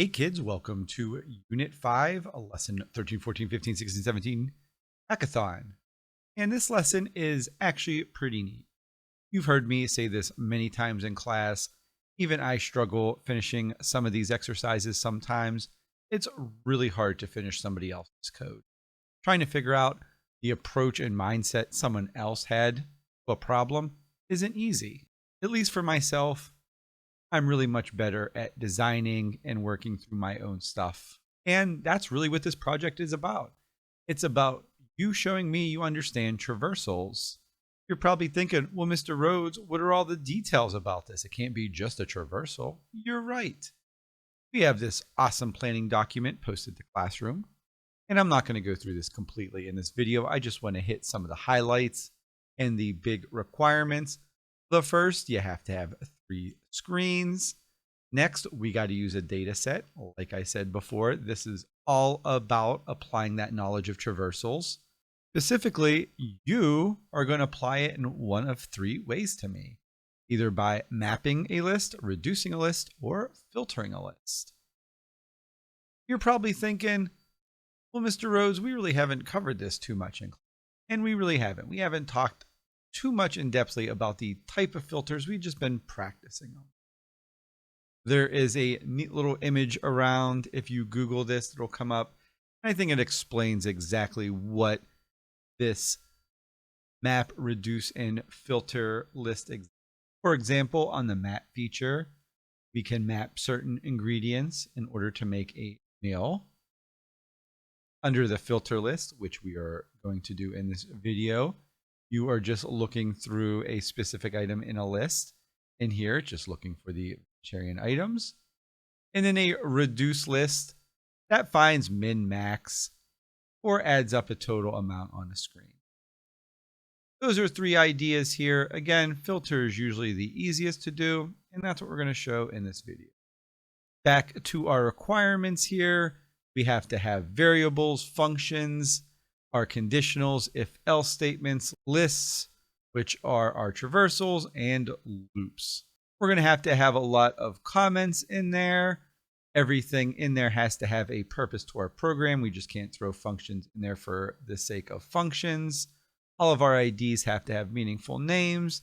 Hey kids, welcome to Unit 5, Lesson 13, 14, 15, 16, 17, Hackathon. And this lesson is actually pretty neat. You've heard me say this many times in class. Even I struggle finishing some of these exercises sometimes. It's really hard to finish somebody else's code. Trying to figure out the approach and mindset someone else had to a problem isn't easy. At least for myself, I'm really much better at designing and working through my own stuff. And that's really what this project is about. It's about you showing me you understand traversals. You're probably thinking, well, Mr. Rhodes, what are all the details about this? It can't be just a traversal. You're right. We have this awesome planning document posted to Classroom. And I'm not going to go through this completely in this video. I just want to hit some of the highlights and the big requirements. The first, you have to have 3 screens. Next, we got to use a data set. Like I said before, this is all about applying that knowledge of traversals. Specifically, you are going to apply it in one of 3 ways to me, either by mapping a list, reducing a list, or filtering a list. You're probably thinking, well, Mr. Rhodes, we really haven't covered this too much in class. And we really haven't. We haven't talked too much in depthly about the type of filters. We've just been practicing them. There is a neat little image around. If you Google this, it'll come up. I think it explains exactly what this map, reduce, and filter list is. For example, on the map feature, we can map certain ingredients in order to make a meal. Under the filter list, which we are going to do in this video, you are just looking through a specific item in a list. In here, just looking for the vegetarian items. And then a reduce list that finds min, max, or adds up a total amount on the screen. Those are 3 ideas here. Again, filter is usually the easiest to do, and that's what we're going to show in this video. Back to our requirements here. We have to have variables, functions, our conditionals, if-else statements, lists, which are our traversals, and loops. We're going to have a lot of comments in there. Everything in there has to have a purpose to our program. We just can't throw functions in there for the sake of functions. All of our IDs have to have meaningful names.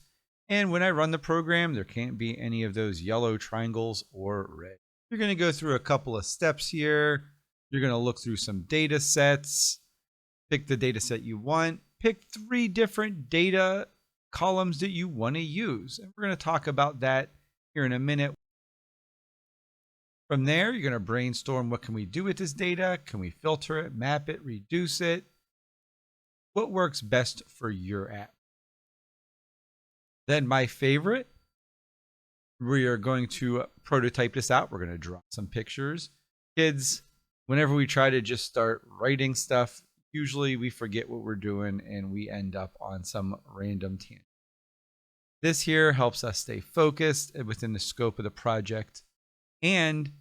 And when I run the program, there can't be any of those yellow triangles or red. You're going to go through a couple of steps here. You're going to look through some data sets, pick the data set you want, pick 3 different data columns that you want to use. And we're going to talk about that here in a minute. From there, you're going to brainstorm, what can we do with this data? Can we filter it, map it, reduce it? What works best for your app? Then my favorite, we are going to prototype this out. We're going to draw some pictures. Kids, whenever we try to just start writing stuff, usually we forget what we're doing and we end up on some random tangent. This here helps us stay focused within the scope of the project and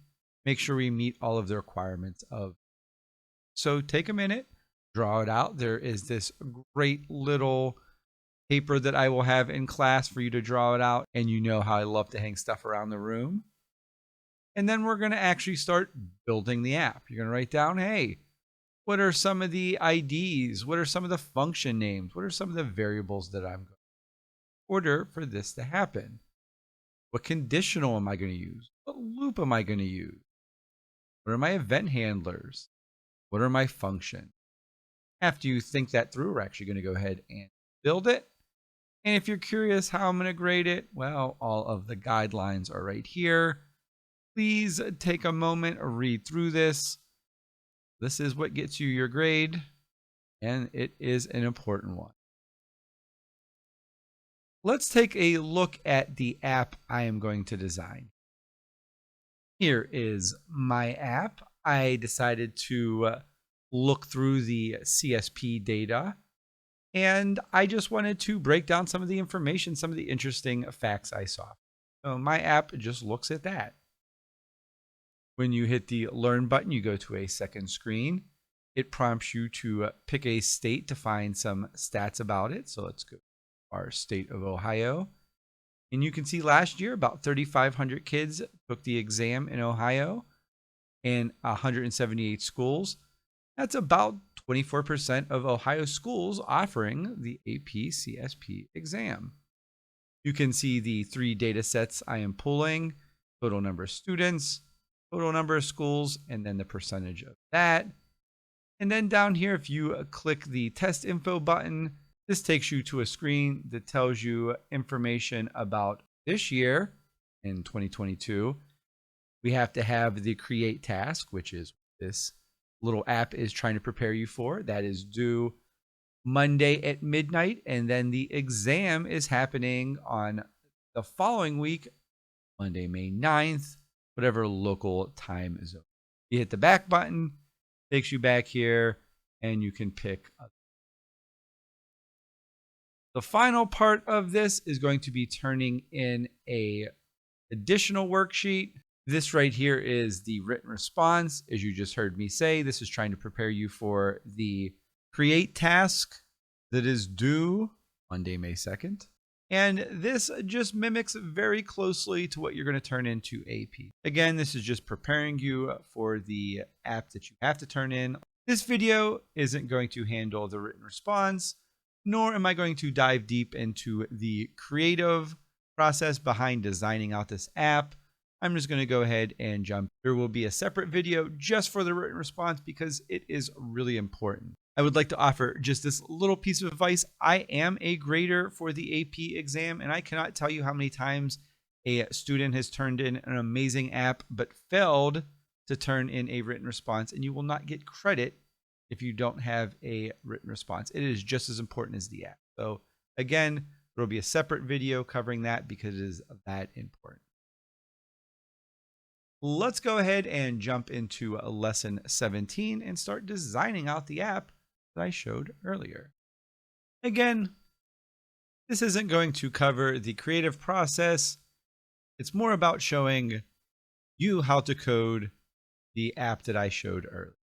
make sure we meet all of the requirements of. So take a minute, draw it out. There is this great little paper that I will have in class for you to draw it out. And you know how I love to hang stuff around the room. And then we're going to actually start building the app. You're going to write down, hey, what are some of the IDs? What are some of the function names? What are some of the variables that I'm going to order for this to happen? What conditional am I going to use? What loop am I going to use? What are my event handlers? What are my functions? After you think that through, we're actually going to go ahead and build it. And if you're curious how I'm going to grade it, well, all of the guidelines are right here. Please take a moment, read through this. This is what gets you your grade, and it is an important one. Let's take a look at the app I am going to design. Here is my app. I decided to look through the CSP data, and I just wanted to break down some of the information, some of the interesting facts I saw. So my app just looks at that. When you hit the Learn button, you go to a second screen. It prompts you to pick a state to find some stats about it. So let's go to our state of Ohio. And you can see last year about 3,500 kids took the exam in Ohio. and 178 schools. That's about 24% of Ohio schools offering the AP CSP exam. You can see the 3 data sets I am pulling: total number of students, total number of schools, and then the percentage of that. And then down here, if you click the test info button, this takes you to a screen that tells you information about this year in 2022. We have to have the create task, which is this little app is trying to prepare you for. That is due Monday at midnight. And then the exam is happening on the following week, Monday, May 9th, whatever local time zone. You hit the back button, takes you back here, and you can pick up. The final part of this is going to be turning in a additional worksheet. This right here is the written response. As you just heard me say, this is trying to prepare you for the create task that is due Monday, May 2nd. And this just mimics very closely to what you're going to turn into AP. Again, this is just preparing you for the app that you have to turn in. This video isn't going to handle the written response, nor am I going to dive deep into the creative process behind designing out this app. I'm just going to go ahead and jump. There will be a separate video just for the written response because it is really important. I would like to offer just this little piece of advice. I am a grader for the AP exam, and I cannot tell you how many times a student has turned in an amazing app but failed to turn in a written response, and you will not get credit if you don't have a written response. It is just as important as the app. So again, there will be a separate video covering that because it is that important. Let's go ahead and jump into lesson 17 and start designing out the app that I showed earlier. Again, this isn't going to cover the creative process. It's more about showing you how to code the app that I showed earlier.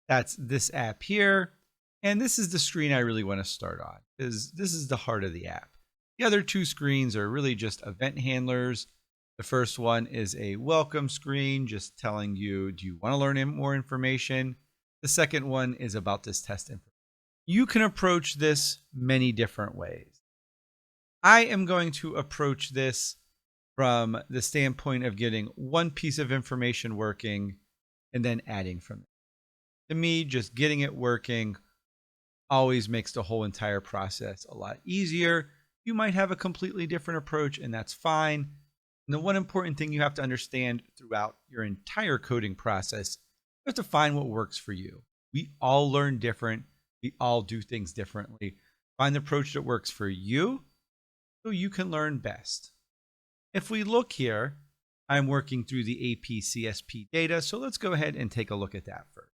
That's this app here. And this is the screen I really want to start on, because this is the heart of the app. The other 2 screens are really just event handlers. The first one is a welcome screen, just telling you, do you want to learn more information? The second one is about this test information. You can approach this many different ways. I am going to approach this from the standpoint of getting one piece of information working and then adding from it. To me, just getting it working always makes the whole entire process a lot easier. You might have a completely different approach, and that's fine. And the one important thing you have to understand throughout your entire coding process, you have to find what works for you. We all learn different. We all do things differently. Find the approach that works for you so you can learn best. If we look here, I'm working through the AP CSP data. So let's go ahead and take a look at that first.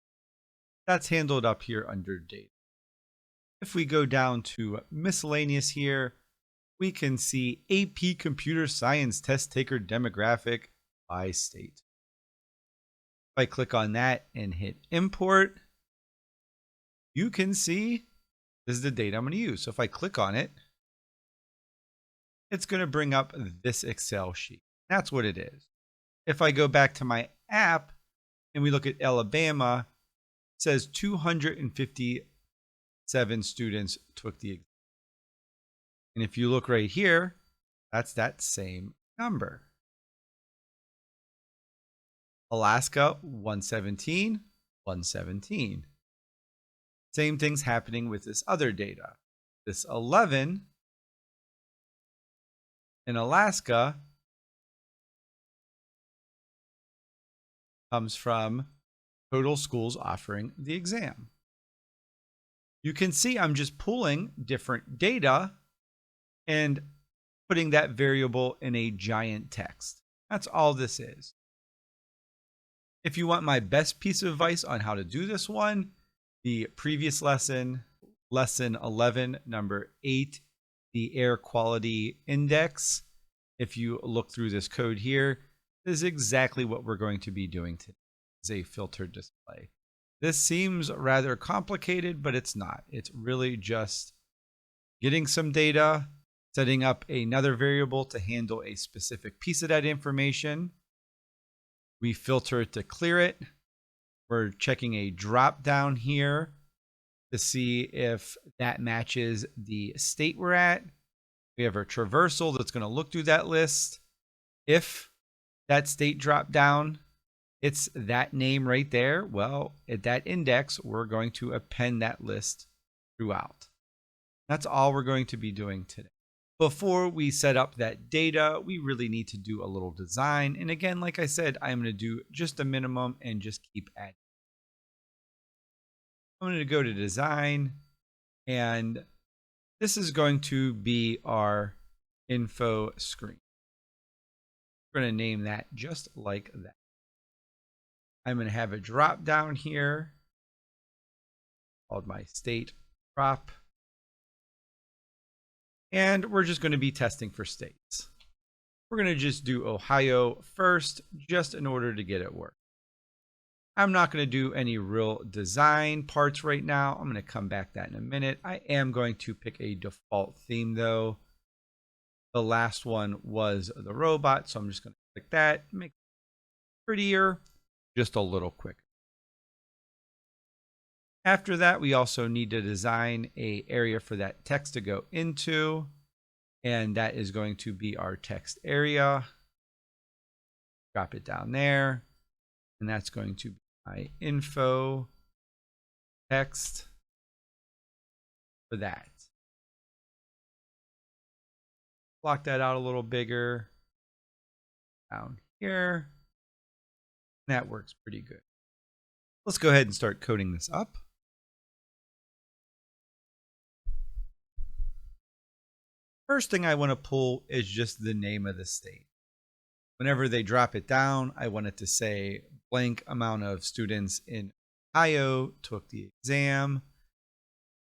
That's handled up here under data. If we go down to miscellaneous here, we can see AP Computer Science Test Taker Demographic by state. If I click on that and hit import, you can see this is the data I'm going to use. So if I click on it, it's going to bring up this Excel sheet. That's what it is. If I go back to my app and we look at Alabama, it says 257 students took the exam. And if you look right here, that's that same number. Alaska, 117, 117. Same thing's happening with this other data. This 11 in Alaska comes from total schools offering the exam. You can see I'm just pulling different data and putting that variable in a giant text. That's all this is. If you want my best piece of advice on how to do this one, the previous lesson, lesson 11, number 8, the air quality index. If you look through this code here, this is exactly what we're going to be doing today. It's a filtered display. This seems rather complicated, but it's not. It's really just getting some data, setting up another variable to handle a specific piece of that information. We filter it to clear it. We're checking a drop down here to see if that matches the state we're at. We have our traversal that's going to look through that list. If that state drop down, it's that name right there. Well, at that index, we're going to append that list throughout. That's all we're going to be doing today. Before we set up that data, we really need to do a little design. And again, like I said, I'm going to do just a minimum and just keep adding. I'm going to go to design, and this is going to be our info screen. We're going to name that just like that. I'm going to have a drop down here called my state drop. And we're just going to be testing for states. We're going to just do Ohio first, just in order to get it work. I'm not going to do any real design parts right now. I'm going to come back to that in a minute. I am going to pick a default theme though. The last one was the robot, so I'm just going to click that, make it prettier, just a little quicker. After that, we also need to design an area for that text to go into, and that is going to be our text area. Drop it down there, and that's going to be my info text for that. Block that out a little bigger down here. That works pretty good. Let's go ahead and start coding this up. First thing I want to pull is just the name of the state. Whenever they drop it down, I want it to say blank amount of students in Ohio took the exam.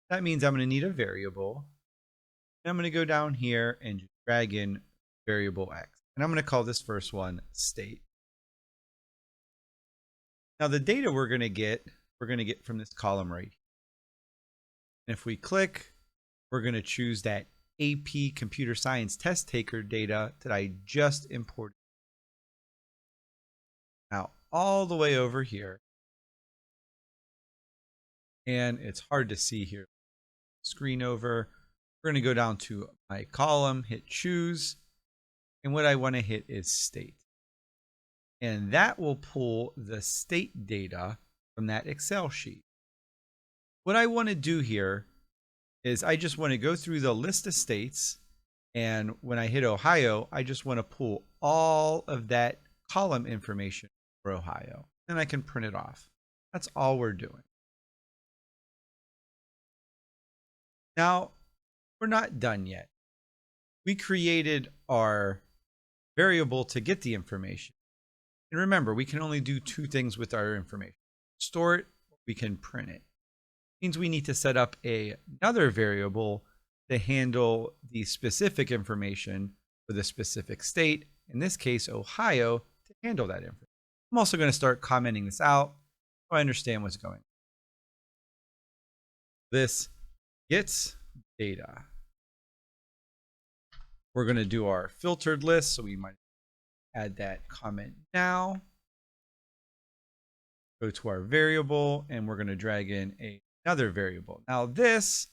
That means I'm going to need a variable. And I'm going to go down here and just drag in variable X. And I'm going to call this first one state. Now the data we're going to get from this column right here. And if we click, we're going to choose that AP Computer Science test taker data that I just imported. Now all the way over here, and it's hard to see here, screen over, we're going to go down to my column, hit choose, and what I want to hit is state. And that will pull the state data from that Excel sheet. What I want to do here is I just want to go through the list of states, and when I hit Ohio, I just want to pull all of that column information for Ohio, and I can print it off. That's all we're doing. Now, we're not done yet. We created our variable to get the information. And remember, we can only do two things with our information. Store it, we can print it. Means we need to set up another variable to handle the specific information for the specific state, in this case Ohio, to handle that information. I'm also going to start commenting this out so I understand what's going on. This gets data. We're going to do our filtered list, so we might add that comment now. Go to our variable, and we're going to drag in another variable. Now this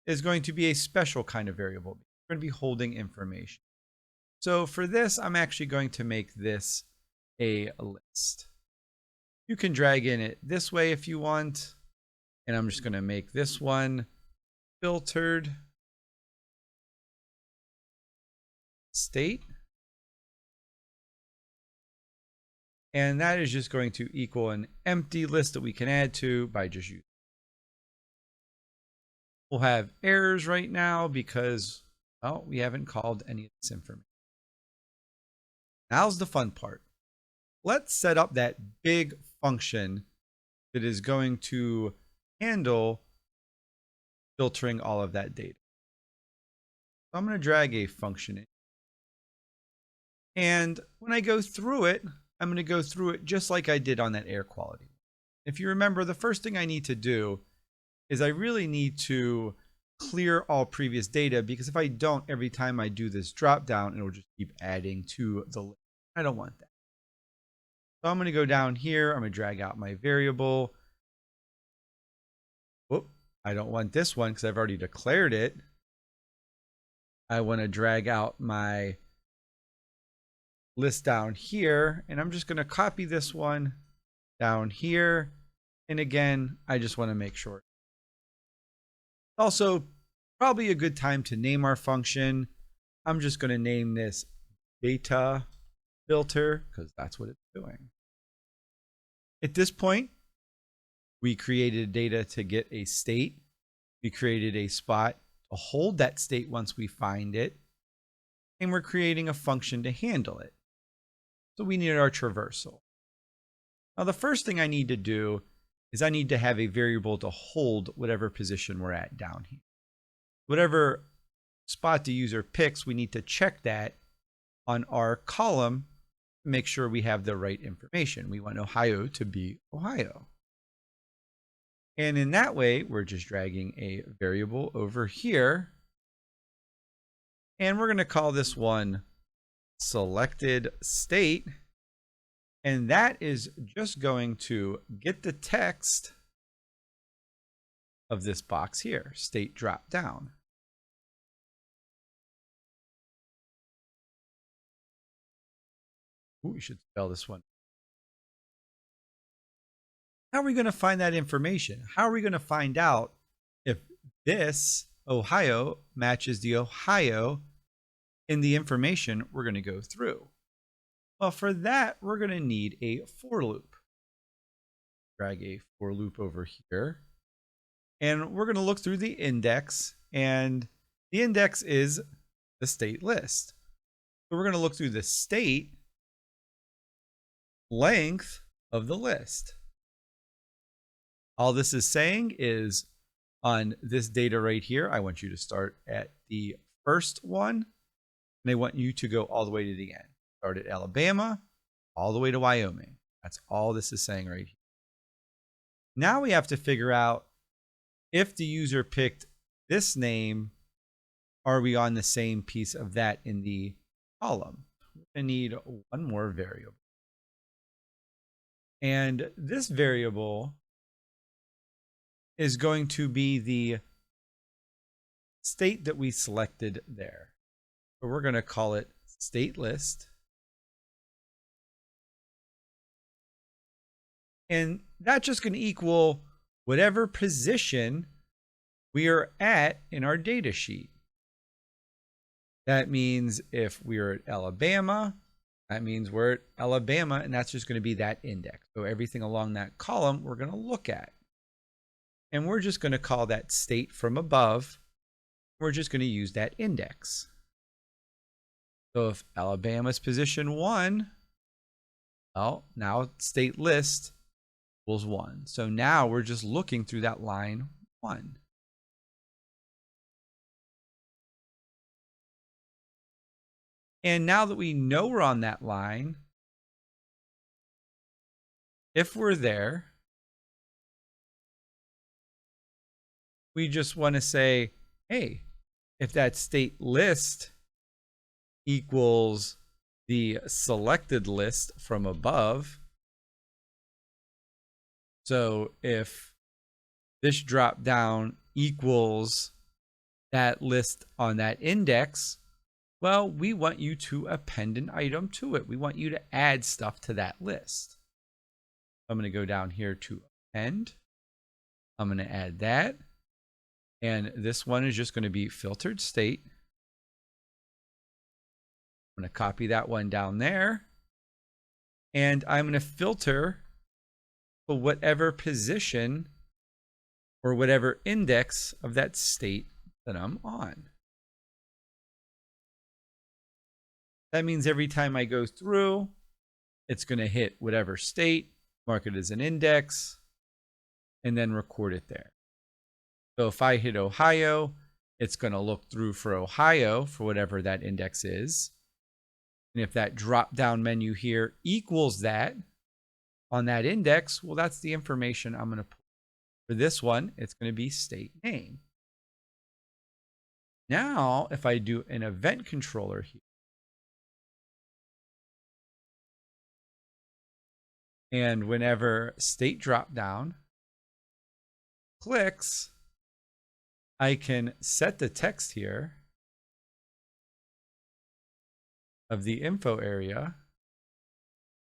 is going to be a special kind of variable. We're going to be holding information. So for this, I'm actually going to make this a list. You can drag in it this way if you want. And I'm just going to make this one filtered state. And that is just going to equal an empty list that we can add to by just using. We'll have errors right now because, well, we haven't called any of this information. Now's the fun part. Let's set up that big function that is going to handle filtering all of that data. So I'm going to drag a function in. And when I go through it, I'm going to go through it just like I did on that air quality. If you remember, the first thing I need to do is I really need to clear all previous data, because if I don't, every time I do this drop down, it will just keep adding to the list. I don't want that. So I'm going to go down here. I'm going to drag out my variable. Whoop, I don't want this one because I've already declared it. I want to drag out my list down here, and I'm just going to copy this one down here. And again, I just want to make sure. Also, probably a good time to name our function. I'm just going to name this data filter because that's what it's doing. At this point, we created data to get a state. We created a spot to hold that state once we find it. And we're creating a function to handle it. So we needed our traversal. Now, the first thing I need to do is I need to have a variable to hold whatever position we're at down here. Whatever spot the user picks, we need to check that on our column to make sure we have the right information. We want Ohio to be Ohio. And in that way, we're just dragging a variable over here. And we're going to call this one selected state. And that is just going to get the text of this box here, state drop down. Ooh, we should spell this one. How are we going to find that information? How are we going to find out if this Ohio matches the Ohio in the information we're going to go through? Well, for that, we're going to need a for loop. Drag a for loop over here. And we're going to look through the index. And the index is the state list. So we're going to look through the state length of the list. All this is saying is on this data right here, I want you to start at the first one. And I want you to go all the way to the end. Start at Alabama, all the way to Wyoming. That's all this is saying right here. Now we have to figure out if the user picked this name, are we on the same piece of that in the column? We're going to need one more variable. And this variable is going to be the state that we selected there. So we're going to call it state list. And that's just going to equal whatever position we are at in our data sheet. That means if we're at Alabama, that means we're at Alabama, and that's just going to be that index. So everything along that column we're going to look at. And we're just going to call that state from above. We're just going to use that index. So if Alabama's position 1, well, now state list equals 1. So now we're just looking through that line 1. And now that we know we're on that line, if we're there, we just want to say, hey, if that state list equals the selected list from above, so if this drop down equals that list on that index, well, we want you to append an item to it. We want you to add stuff to that list. I'm going to go down here to append. I'm going to add that. And this one is just going to be filtered state. I'm going to copy that one down there. And I'm going to filter for whatever position or whatever index of that state that I'm on. That means every time I go through, it's going to hit whatever state, mark it as an index, and then record it there. So if I hit Ohio, it's going to look through for Ohio for whatever that index is. And if that drop-down menu here equals that on that index, well, that's the information I'm going to put. For this one, it's going to be state name. Now, if I do an event controller here, And whenever state dropdown clicks, I can set the text here of the info area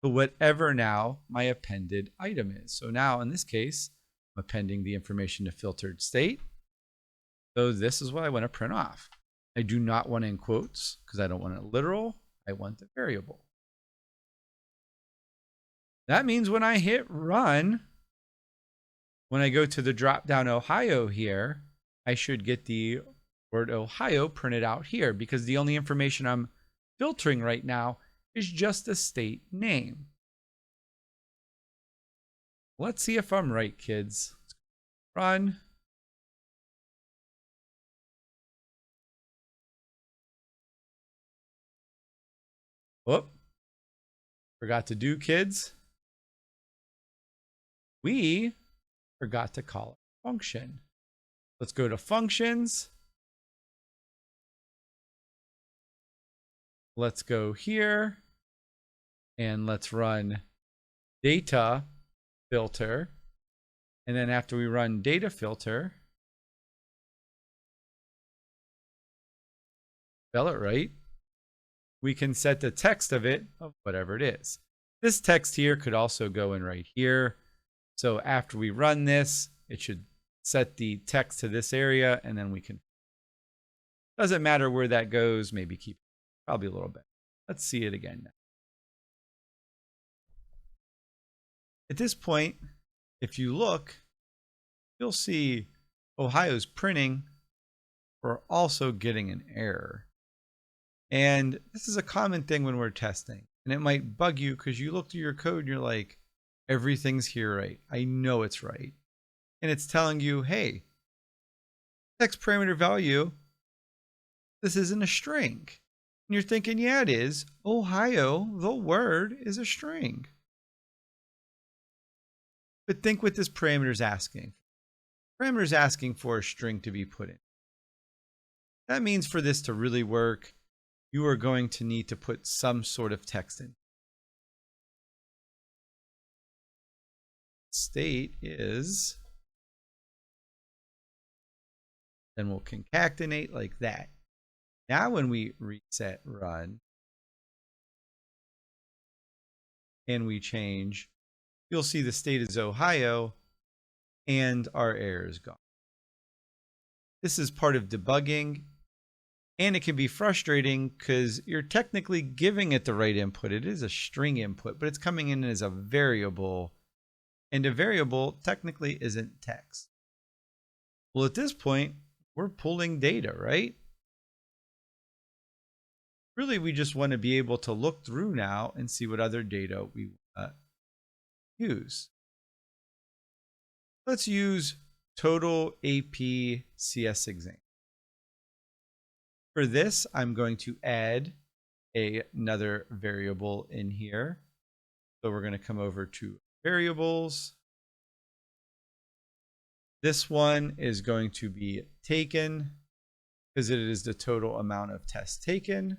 to whatever now my appended item is. So now in this case, I'm appending the information to filtered state. So this is what I want to print off. I do not want it in quotes because I don't want it literal. I want the variable. That means when I hit run, when I go to the drop down Ohio here, I should get the word Ohio printed out here because the only information I'm filtering right now is just a state name. Let's see if I'm right, kids. Run. Whoop. Forgot to do, kids. We forgot to call a function. Let's go to functions. Let's go here and let's run data filter. And then after we run data filter, spell it right, we can set the text of it of whatever it is. This text here could also go in right here. So after we run this, it should set the text to this area, and then we can, doesn't matter where that goes, maybe keep it probably a little bit. Let's see it again now. At this point, if you look, you'll see Ohio's printing. We're also getting an error. And this is a common thing when we're testing. And it might bug you because you look through your code and you're like, everything's here right. I know it's right. And it's telling you, hey, text parameter value, this isn't a string. And you're thinking, yeah, it is. Ohio, the word, is a string. But think what this parameter is asking. Parameter is asking for a string to be put in. That means for this to really work, you are going to need to put some sort of text in. State is, then we'll concatenate like that. Now when we reset run and we change, you'll see the state is Ohio and our error is gone. This is part of debugging, and it can be frustrating because you're technically giving it the right input. It is a string input, but it's coming in as a variable, and a variable technically isn't text. Well, at this point, we're pulling data, right? Really, we just want to be able to look through now and see what other data we use. Let's use total AP CS exam. For this, I'm going to add another variable in here. So we're going to come over to variables. This one is going to be taken because it is the total amount of tests taken.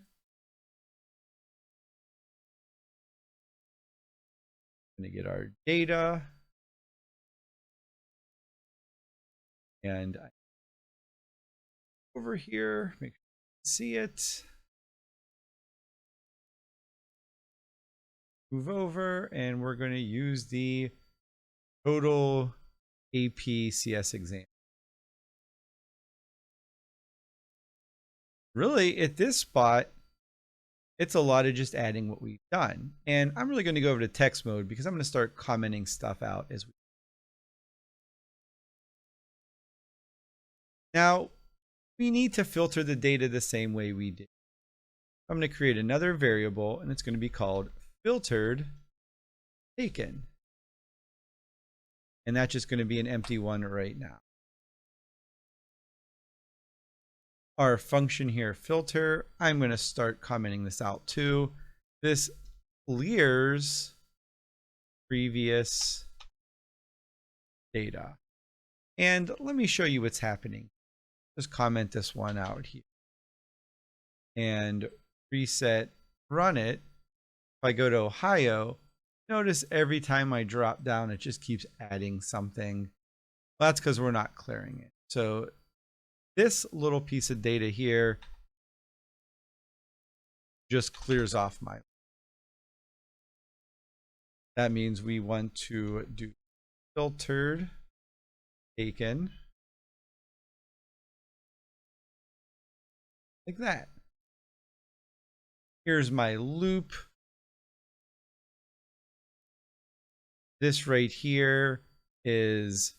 Going to get our data. And over here, make sure you see it. Move over, and we're going to use the total AP CS exam. Really, at this spot, it's a lot of just adding what we've done. And I'm really going to go over to text mode because I'm going to start commenting stuff out as we. Now, we need to filter the data the same way we did. I'm going to create another variable, and it's going to be called filtered taken. And that's just going to be an empty one right now. Our function here, filter, I'm going to start commenting this out too. This clears previous data. And let me show you what's happening. Just comment this one out here. And reset, run it. If I go to Ohio, Notice every time I drop down, it just keeps adding something. Well, that's because we're not clearing it. So this little piece of data here just clears off my. That means we want to do filtered taken like that. Here's my loop. This right here is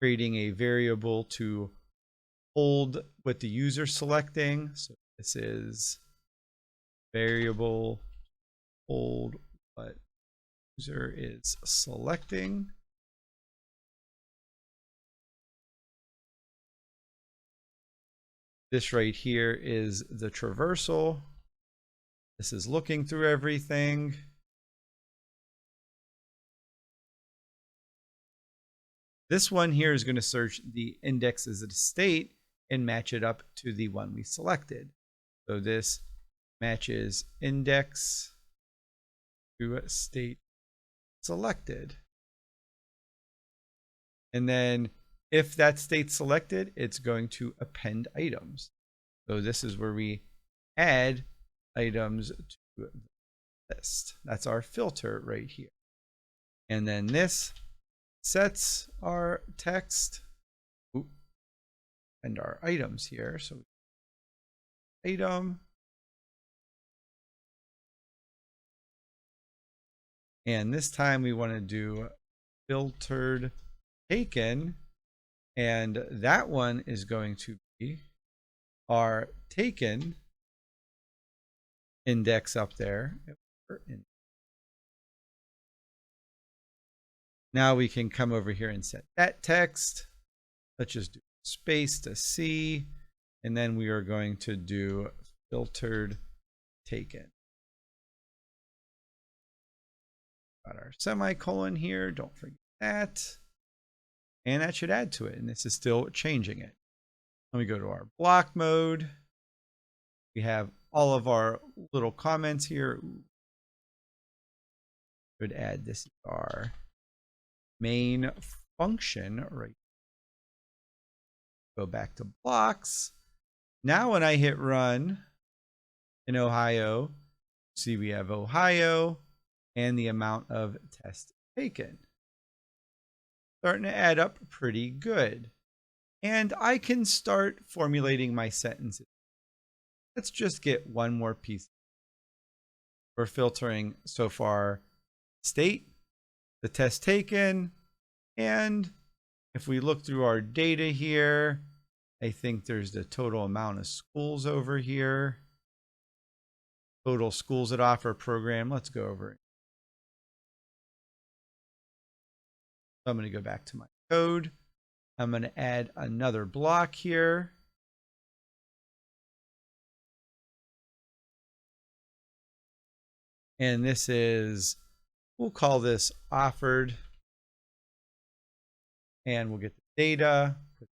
creating a variable to hold what the user selecting. So this is variable hold what user is selecting. This right here is the traversal. This is looking through everything. This one here is going to search the index as a state and match it up to the one we selected. So this matches index to state selected. And then if that state's selected, it's going to append items. So this is where we add items to the list. That's our filter right here. And then this sets our text and our items here. So item. And this time we want to do filtered taken. And that one is going to be our taken index up there. Now we can come over here and set that text. Let's just do space to C. And then we are going to do filtered taken. Got our semicolon here. Don't forget that. And that should add to it. And this is still changing it. Let me go to our block mode. We have all of our little comments here. Could add this our main function right. Go back to blocks. Now when I hit run in Ohio, see we have Ohio and the amount of tests taken. Starting to add up pretty good. And I can start formulating my sentences. Let's just get one more piece. We're filtering so far state, the test taken, and if we look through our data here, I think there's the total amount of schools over here. Total schools that offer a program. Let's go over it. So I'm going to go back to my code. I'm going to add another block here. And this is, we'll call this offered. And we'll get the data put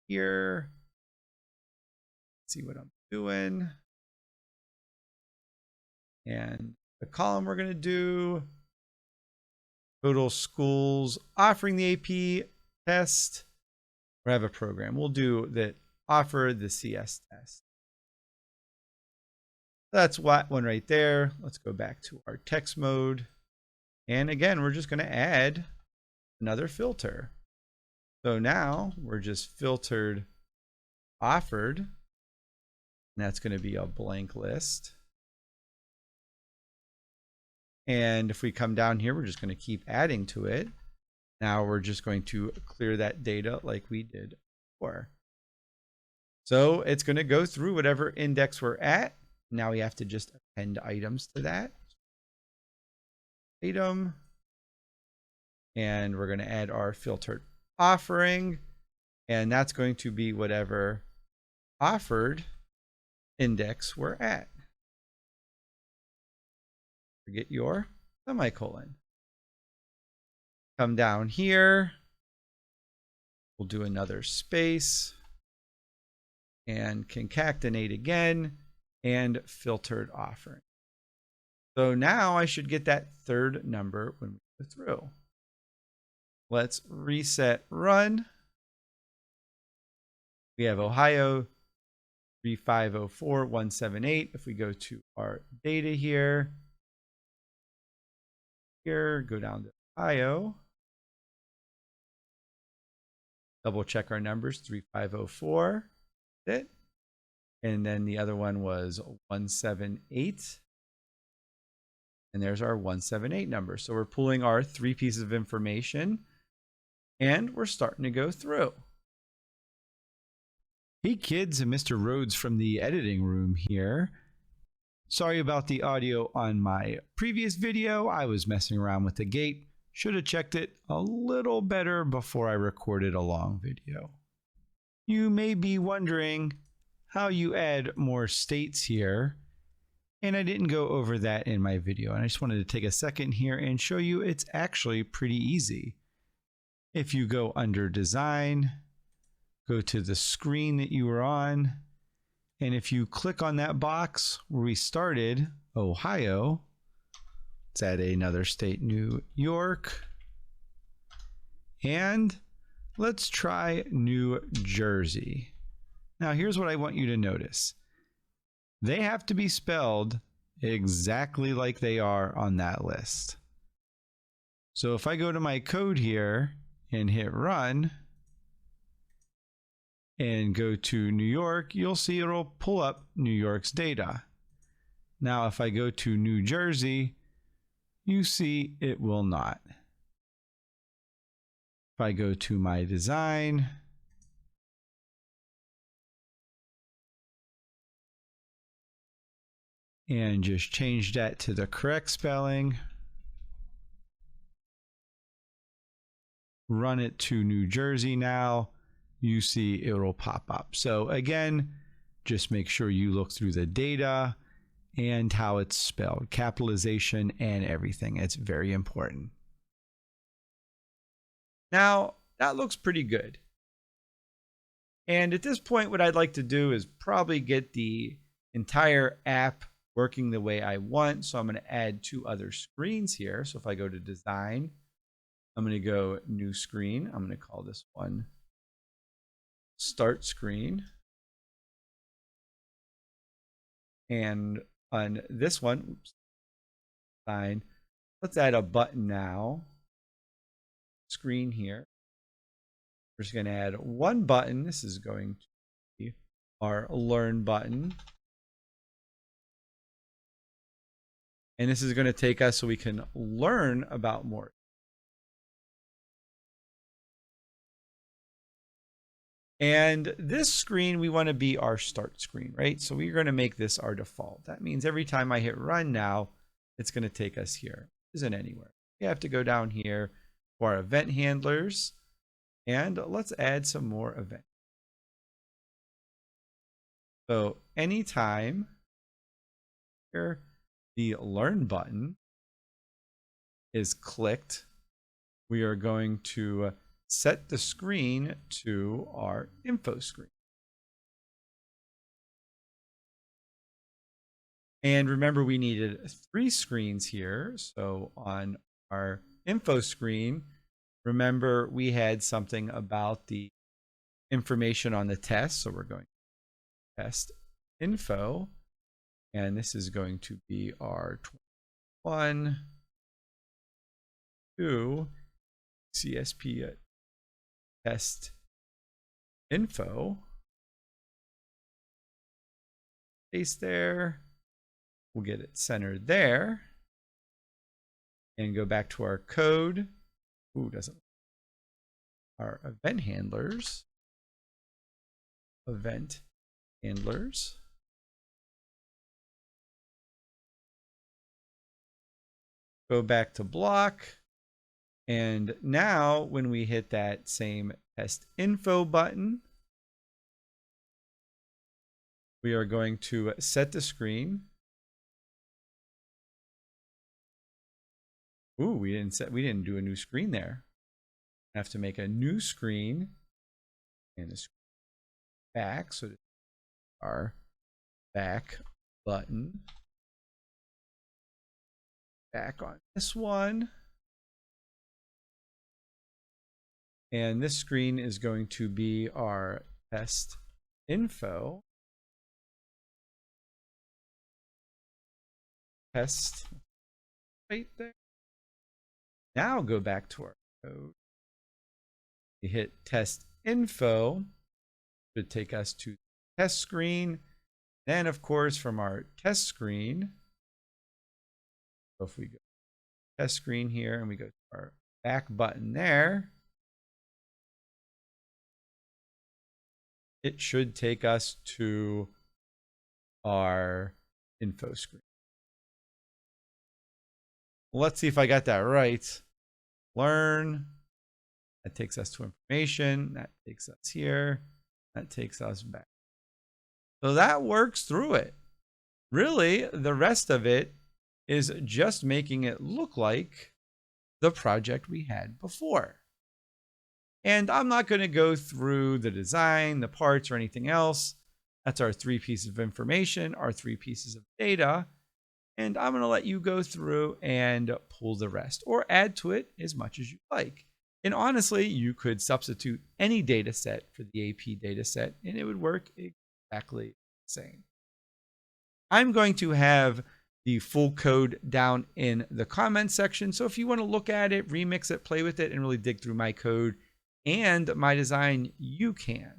here. See what I'm doing. And the column we're going to do total schools offering the AP test or have a program. We'll do that offer the CS test. That's one right there. Let's go back to our text mode. And again, we're just going to add another filter. So now we're just filtered offered. And that's going to be a blank list. And if we come down here, we're just going to keep adding to it. Now we're just going to clear that data like we did before. So it's going to go through whatever index we're at. Now we have to just append items to that. Item. And we're going to add our filtered offering. And that's going to be whatever offered index we're at. Forget your semicolon. Come down here. We'll do another space and concatenate again and filtered offering. So now I should get that third number when we go through. Let's reset run. We have Ohio 3504178. If we go to our data here, go down to Ohio, double check our numbers, 3504, it. And then the other one was 178. And there's our 178 number. So we're pulling our 3 pieces of information and we're starting to go through. Hey kids, and Mr. Rhodes from the editing room here. Sorry about the audio on my previous video. I was messing around with the gate. Should have checked it a little better before I recorded a long video. You may be wondering how you add more states here. And I didn't go over that in my video. And I just wanted to take a second here and show you it's actually pretty easy. If you go under Design, go to the screen that you were on, and if you click on that box where we started, Ohio, let's add another state, New York, and let's try New Jersey. Now here's what I want you to notice. They have to be spelled exactly like they are on that list. So if I go to my code here and hit run and go to New York, you'll see it'll pull up New York's data. Now if I go to New Jersey, you see it will not. If I go to my design, and just change that to the correct spelling, run it to New Jersey now, you see it'll pop up. So again, just make sure you look through the data and how it's spelled, capitalization and everything. It's very important. Now, that looks pretty good. And at this point, what I'd like to do is probably get the entire app working the way I want. So I'm going to add 2 other screens here. So if I go to Design, I'm going to go New Screen. I'm going to call this one Start Screen. And on this one, Design, let's add a button now. Screen here. We're just going to add 1 button. This is going to be our Learn button. And this is going to take us so we can learn about more. And this screen, we want to be our start screen, right? So we're going to make this our default. That means every time I hit run now, it's going to take us here. It isn't anywhere. We have to go down here for our event handlers. And let's add some more events. So anytime here, the Learn button is clicked, we are going to set the screen to our info screen. And remember, we needed 3 screens here. So on our info screen, remember we had something about the information on the test. So we're going to test info. And this is going to be our 1, 2, CSP test info. Paste there. We'll get it centered there. And go back to our code. Ooh, doesn't. Our event handlers. Event handlers. Go back to block. And now when we hit that same test info button, we are going to set the screen. Ooh, we didn't do a new screen there. I have to make a new screen and the back. So our back button. back on this one. And this screen is going to be our test info. Test right there. Now go back to our code. We hit test info. It should take us to the test screen. Then, of course, from our test screen, so if we go test screen here and we go to our back button there, it should take us to our info screen. Let's see if I got that right. Learn. That takes us to information. That takes us here. That takes us back. So that works through it. Really, the rest of it is just making it look like the project we had before. And I'm not going to go through the design, the parts, or anything else. That's our 3 pieces of information, our 3 pieces of data. And I'm going to let you go through and pull the rest or add to it as much as you like. And honestly, you could substitute any data set for the AP data set and it would work exactly the same. I'm going to have the full code down in the comments section. So if you want to look at it, remix it, play with it, and really dig through my code and my design, you can.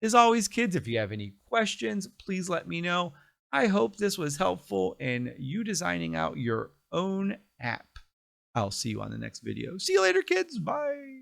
As always, kids, if you have any questions, please let me know. I hope this was helpful in you designing out your own app. I'll see you on the next video. See you later, kids. Bye.